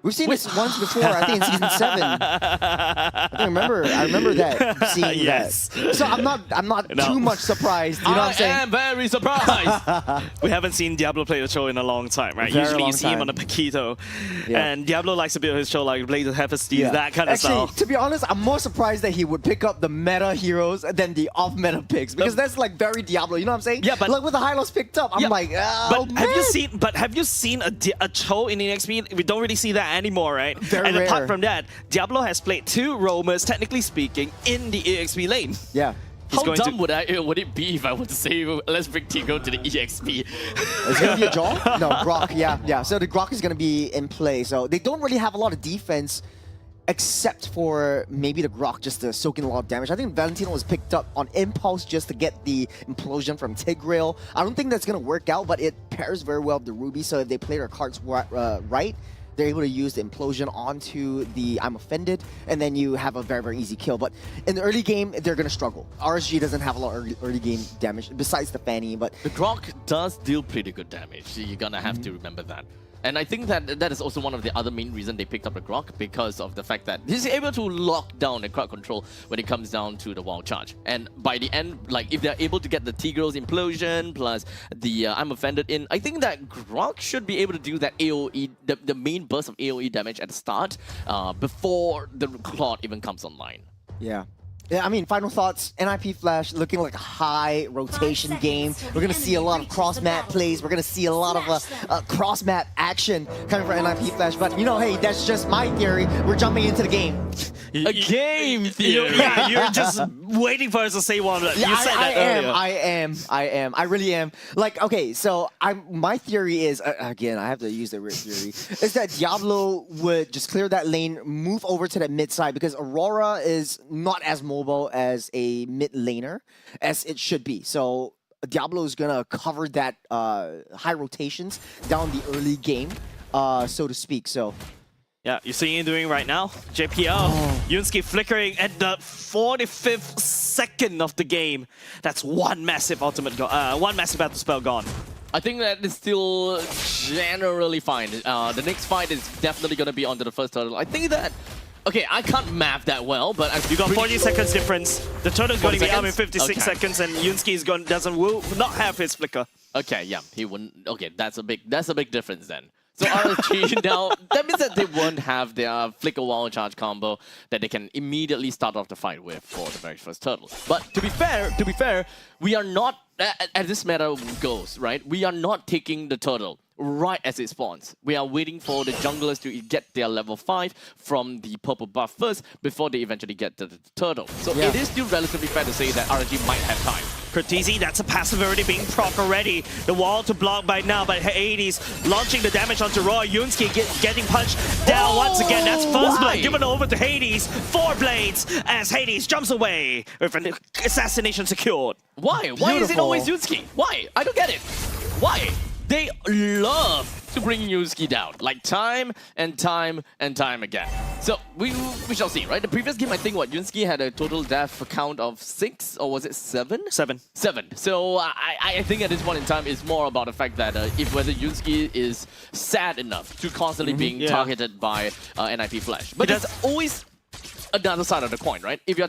We've seen this once before, I think in Season 7. I remember that, seeing Yes. that. So I'm not too much surprised, you know what I'm saying? I am very surprised. We haven't seen Diablo play the show in a long time, right? Very Usually long you see him time. on a Paquito. Yeah. And Diablo likes to build his show like Blades of Hephaestus, that kind of Actually, stuff. to be honest, I'm more surprised that he would pick up the meta heroes than the off-meta picks, because that's like very Diablo, you know what I'm saying? Yeah, but like with the Hylos picked up, I'm like, oh, but man. have you seen a Cho in EXP? We don't really see that anymore, right? Very and rare. apart from that, Diablo has played 2 roamers, technically speaking, in the EXP lane. Yeah. How dumb would it be if I were to say, let's bring Tigo to the EXP? It's going to be a jaw? No, Grok, yeah. So the Grok is going to be in play. So they don't really have a lot of defense except for maybe the Grok just to soak in a lot of damage. I think Valentino was picked up on impulse just to get the implosion from Tigreal. I don't think that's going to work out, but it pairs very well with the Ruby. So if they play their cards right, they're able to use the implosion onto the I'm Offended, and then you have a very, very easy kill. But in the early game, they're going to struggle. RSG doesn't have a lot of early game damage besides the Fanny, but The Grok does deal pretty good damage. You're gonna have to remember that. And I think that is also one of the other main reasons they picked up the Grok, because of the fact that he's able to lock down the crowd control when it comes down to the wild charge. And by the end, like if they're able to get the Tigreal's implosion plus the I'm Offended in, I think that Grok should be able to do that AoE, the main burst of AoE damage at the start before the Claude even comes online. yeah. Yeah, I mean, final thoughts. NIP Flash looking like a high rotation game. We're going to see a lot of cross-map plays. We're going to see a lot of cross-map action coming from NIP Flash. But, you know, hey, that's just my theory. We're jumping into the game. A game theory. Yeah, you're just waiting for us to say one. You said that earlier. I am. I really am. Like, okay, so my theory is, again, I have to use the real theory, is that Diablo would just clear that lane, move over to that mid side, because Aurora is not as mobile as a mid laner as it should be. So Diablo is gonna cover that high rotations down the early game, so to speak. So Yeah, you're seeing him doing right now. JPL, Yunsky flickering at the 45th second of the game. That's one massive one massive battle spell gone. I think that is still generally fine. The next fight is definitely going to be onto the first turtle. I think that... Okay, I can't map that well, but You got 40 seconds difference. The turtle's going to be out in 56 Okay. seconds, and Yunsky is will not have his flicker. Okay, yeah, he wouldn't. Okay, that's a big difference then. So RSG now, that means that they won't have their flicker wild charge combo that they can immediately start off the fight with for the very first turtle. But to be fair, we are not, as this meta goes, right? We are not taking the turtle right as it spawns. We are waiting for the junglers to get their level 5 from the purple buff first before they eventually get to the turtle. So it is still relatively fair to say that RSG might have time. Cortese, that's a passive already being proc already. The wall to block by now, but Hades launching the damage onto Roy. Yunsky getting punched down once again. That's first blood given over to Hades. 4 blades as Hades jumps away with an assassination secured. Why? Why is it always Yunsky? Why? I don't get it. Why? They love to bring Yunsky down, like time and time and time again. So we shall see, right? The previous game, I think, Yunsky had a total death count of 6, or was it 7? 7. 7. So I think at this point in time, it's more about the fact that if whether Yunsky is sad enough to constantly being targeted by NIP Flash. But there's always another side of the coin, right? If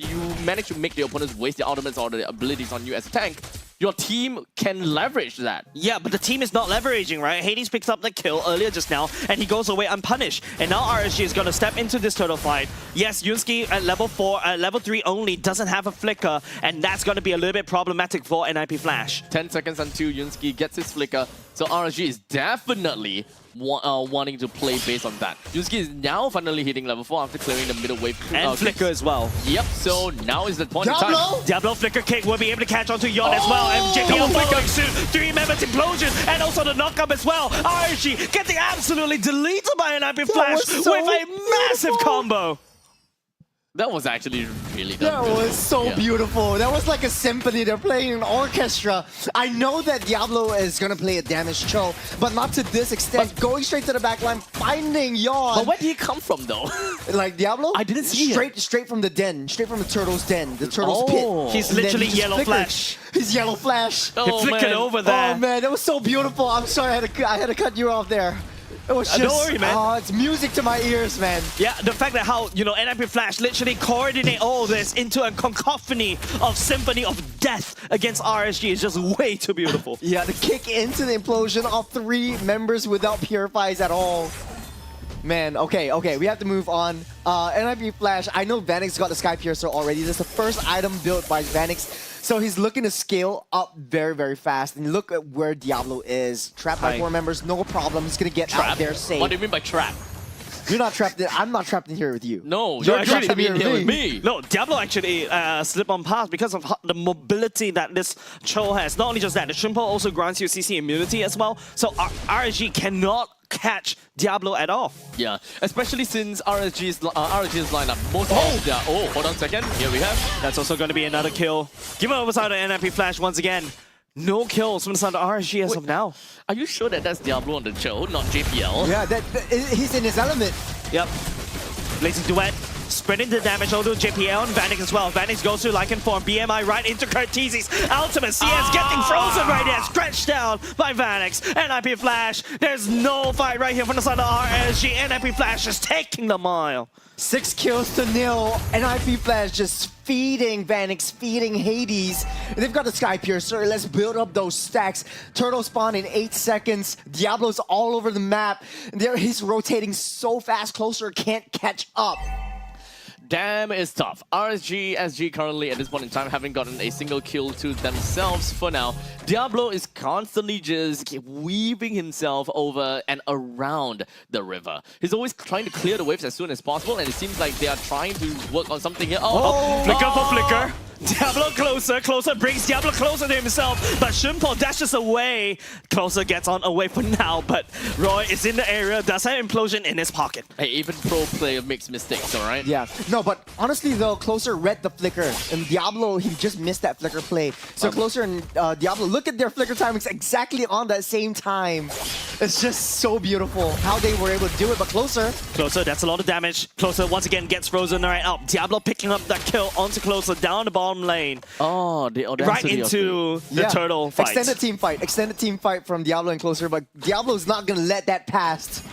you manage to make the opponents waste their ultimates or their abilities on you as a tank, your team can leverage that. Yeah, but the team is not leveraging, right? Hades picks up the kill earlier just now, and he goes away unpunished. And now RSG is going to step into this turtle fight. Yes, Yunsky at level 4, level 3 only, doesn't have a flicker, and that's going to be a little bit problematic for NIP Flash. 10 seconds until Yunsky gets his flicker. So RSG is definitely wanting to play based on that. Yunsky is now finally hitting level 4 after clearing the middle wave. And flicker as well. Yep, so now is the point in time. Diablo flicker kick will be able to catch onto Yon as well. And JPL following suit. 3 members implosion and also the knockup as well. RSG getting absolutely deleted by an NIP Flash with a massive combo. That was actually really That was so beautiful. That was like a symphony. They're playing an orchestra. I know that Diablo is going to play a damage Cho, but not to this extent. Going straight to the backline, finding Yon. But where did he come from, though? Like Diablo? I didn't see Straight from the den. Straight from the turtle's den. The turtle's pit. He's And then literally he just Yellow flickered. Flash. He's Yellow Flash. Oh, He flickered man. over there. Oh man, that was so beautiful. I'm sorry I had to cut you off there. It was just, Don't worry, man. Oh, it's music to my ears, man. Yeah, the fact that how, NIP Flash literally coordinate all this into a cacophony of symphony of death against RSG is just way too beautiful. Yeah, the kick into the implosion of 3 members without purifies at all. Man, okay, we have to move on. NIP Flash, I know Vanix got the Sky Piercer already. This is the first item built by Vanix. So he's looking to scale up very, very fast. And look at where Diablo is. Trapped by 4 members, no problem. He's going to get out there safe. What do you mean by trap? You're not trapped in, I'm not trapped in here with you. No, you're actually trapped in here with me. No, Diablo actually slipped on path because of the mobility that this Cho has. Not only just that, the Shrimpo also grants you CC immunity as well. So RSG cannot catch Diablo at all. Yeah, especially since RSG's lineup, most of their... Oh, hold on a second. Here we have. That's also going to be another kill. Given over side of NIP Flash once again. No kills from the side of RSG as of now. Are you sure that that's Diablo on the show, not JPL? Yeah, he's in his element. Yep. Blazing Duet. Spreading the damage onto JPL and Vanix as well. Vanix goes to Lycan form. BMI right into Curtizi's ultimate. CS getting frozen right there. Scratched down by Vanix. NIP Flash. There's no fight right here from the side of RSG. NIP Flash is taking the mile. 6 kills to 0. NIP Flash just feeding Vanix, feeding Hades. They've got the Sky Piercer. Let's build up those stacks. Turtle spawn in 8 seconds. Diablo's all over the map. He's rotating so fast. Closer can't catch up. Damn, it's tough. RSG, SG currently at this point in time haven't gotten a single kill to themselves for now. Diablo is constantly just weaving himself over and around the river. He's always trying to clear the waves as soon as possible, and it seems like they are trying to work on something here. Flicker for flicker. Diablo closer brings Diablo closer to himself, but Shrimpo dashes away. Closer gets on away for now, but Roy is in the area, does have implosion in his pocket. Hey, even pro player makes mistakes, alright? Yeah, no, but honestly though, Closer read the flicker, and Diablo, he just missed that flicker play. So Closer and Diablo, look at their flicker timings exactly on that same time. It's just so beautiful how they were able to do it, but Closer, that's a lot of damage. Closer once again gets frozen right out. Diablo picking up that kill onto Closer down the bottom lane. Oh, the right into the turtle fight. Extended team fight from Diablo and Closer, but Diablo's not gonna let that pass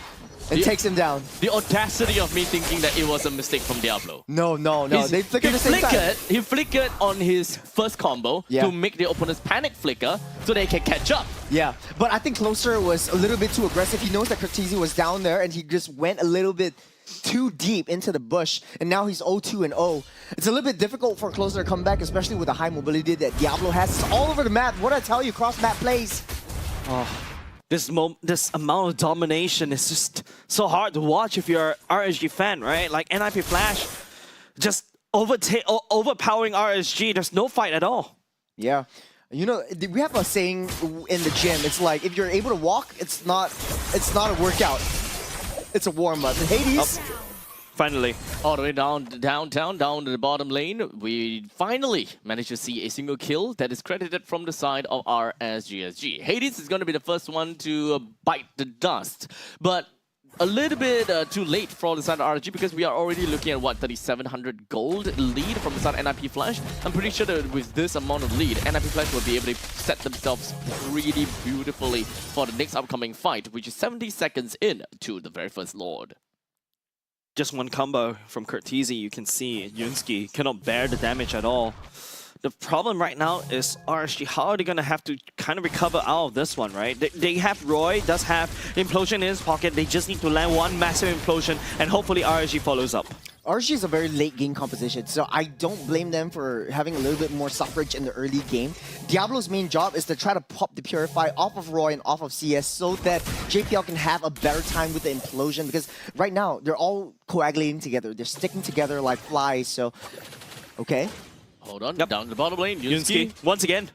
and takes him down. The audacity of me thinking that it was a mistake from Diablo. No. They flickered at the same time. He flickered on his first combo to make the opponent's panic flicker so they can catch up. Yeah, but I think Closer was a little bit too aggressive. He knows that Curtizi was down there, and he just went a little bit too deep into the bush, and now he's 0-2-0. It's a little bit difficult for Closer to come back, especially with the high mobility that Diablo has. It's all over the map. What I tell you, cross-map plays. Oh, this amount of domination is just so hard to watch if you're an RSG fan, right? Like NIP Flash just overpowering RSG. There's no fight at all. Yeah. You know, we have a saying in the gym. It's like, if you're able to walk, it's not a workout. It's a warm-up. Hades. Finally. All the way downtown, down to the bottom lane, we finally managed to see a single kill that is credited from the side of RSGSG. Hades is going to be the first one to bite the dust, but a little bit too late for the side of RSG because we are already looking at, what, 3,700 gold lead from the side of NIP Flash. I'm pretty sure that with this amount of lead, NIP Flash will be able to set themselves pretty beautifully for the next upcoming fight, which is 70 seconds in to the very first Lord. Just one combo from Curtizi, you can see Yunsky cannot bear the damage at all. The problem right now is RSG, how are they going to have to kind of recover out of this one, right? They have Roy, does have Implosion in his pocket. They just need to land one massive Implosion, and hopefully RSG follows up. RSG is a very late game composition, so I don't blame them for having a little bit more suffrage in the early game. Diablo's main job is to try to pop the Purify off of Roy and off of CS so that JPL can have a better time with the Implosion, because right now they're all coagulating together. They're sticking together like flies, so... Okay. Hold on, down to the bottom lane, Yunsky once again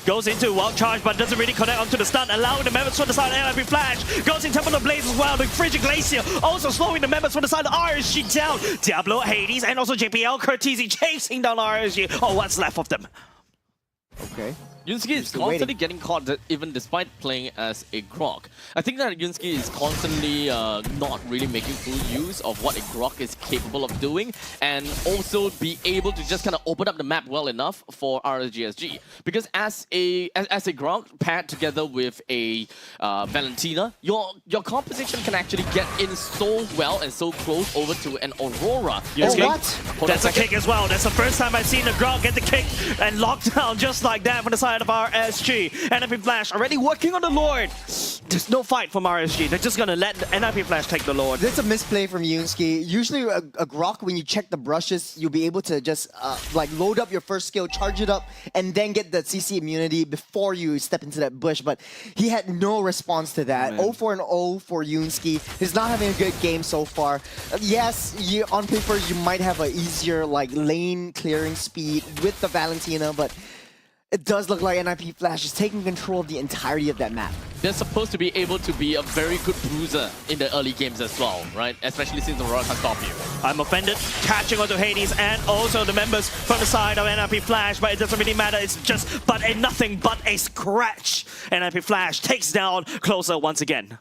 goes into wild charge, but doesn't really connect onto the stun, allowing the members from the side of NIP Flash. Goes in Temple of Blaze as well, the Frigid Glacier also slowing the members from the side of RSG down. Diablo, Hades, and also JPL, Curtizi chasing down RSG. Oh, what's left of them? Okay. Yunsky is constantly getting caught even despite playing as a Grok. I think that Yunsky is constantly not really making full use of what a Grok is capable of doing, and also be able to just kind of open up the map well enough for RSGSG. Because as a Grok paired together with a Valentina, your composition can actually get in so well and so close over to an Aurora. Yunsky, what? That's a kick as well. That's the first time I've seen a Grok get the kick and locked down just like that from the side of RSG. NIP Flash already working on the Lord. There's no fight from RSG. They're just gonna let NIP Flash take the Lord. That's a misplay from Yunsky. Usually a Grok, when you check the brushes, you'll be able to just like load up your first skill, charge it up, and then get the CC immunity before you step into that bush. But he had no response to that. 0-4 and 0 for Yunsky. He's not having a good game so far. Yes, on paper you might have an easier like lane clearing speed with the Valentina, but it does look like NIP Flash is taking control of the entirety of that map. They're supposed to be able to be a very good bruiser in the early games as well, right? Especially since Aurora can stop you. I'm offended, catching onto Hades and also the members from the side of NIP Flash, but it doesn't really matter. It's just nothing but a scratch. NIP Flash takes down Closer once again.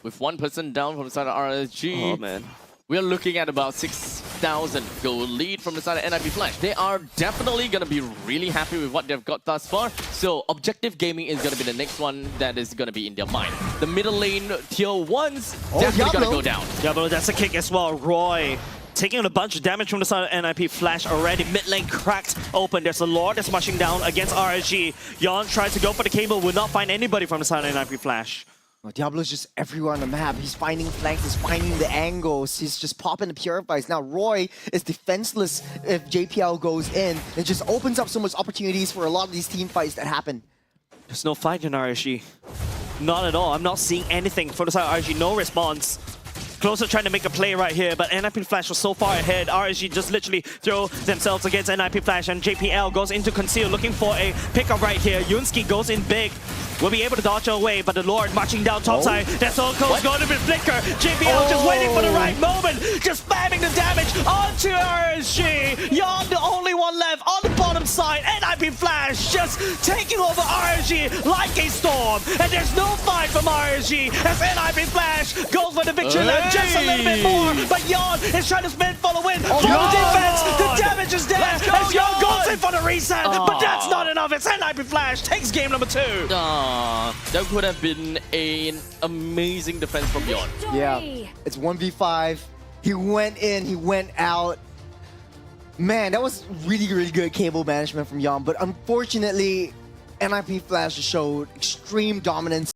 With one person down from the side of RSG, Oh man. we're looking at about 6,000 gold lead from the side of NIP Flash. They are definitely going to be really happy with what they've got thus far. So objective gaming is going to be the next one that is going to be in their mind. The middle lane tier 1s definitely going to go down. Diablo, that's a kick as well. Roy taking a bunch of damage from the side of NIP Flash already. Mid lane cracked open. There's a Lord that's smashing down against RSG. Yon tries to go for the cable, will not find anybody from the side of NIP Flash. Well, Diablo's just everywhere on the map. He's finding flanks, he's finding the angles, he's just popping the purifies. Now Roy is defenseless if JPL goes in. It just opens up so much opportunities for a lot of these team fights that happen. There's no fight in RSG. Not at all. I'm not seeing anything from the side of RSG. No response. Closer trying to make a play right here, but NIP Flash was so far ahead. RSG just literally throw themselves against NIP Flash, and JPL goes into conceal, looking for a pickup right here. Yunsky goes in big. Will be able to dodge away, but the Lord marching down topside. That's all Cole's going to be flicker. JPL just waiting for the right moment, just spamming the damage onto RSG. Yon the only one left on the bottom side. NIP Flash just taking over RSG like a storm, and there's no fight from RSG as NIP Flash goes for the victory lap just a little bit more. But Yon is trying to spin for the win. For the defense, the damage is there as Yon goes in for the reset, but that's not enough. It's NIP Flash takes game number 2. That could have been an amazing defense from Yon. Yeah, it's 1v5. He went in, he went out. Man, that was really, really good cable management from Yon, but unfortunately, NIP Flash showed extreme dominance.